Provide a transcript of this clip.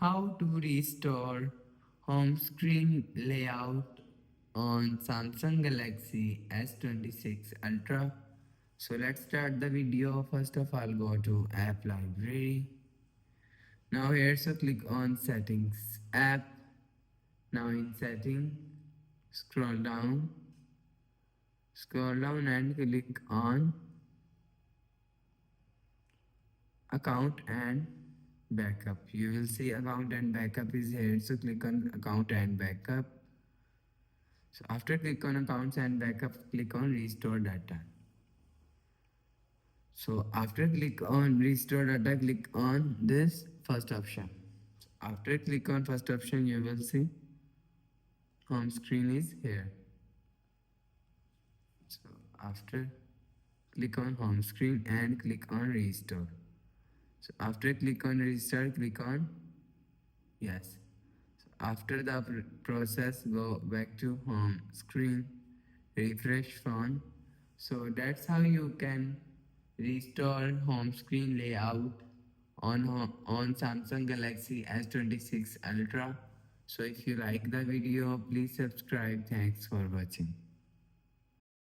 How to restore home screen layout on Samsung Galaxy S26 Ultra. So let's start the video. First of all, go to app library. Now here, so click on settings app. Now in setting, scroll down and click on account and backup. You will see account and backup is here, so click on account and backup. So after click on accounts and backup, click on restore data. So after click on restore data, click on this first option. So after click on first option, you will see home screen is here. So after click on home screen and click on restore. So after click on restore, click on yes. So after the process, go back to home screen, refresh phone. So that's how you can restore home screen layout on Samsung Galaxy S26 Ultra. So if you like the video, please subscribe. Thanks for watching.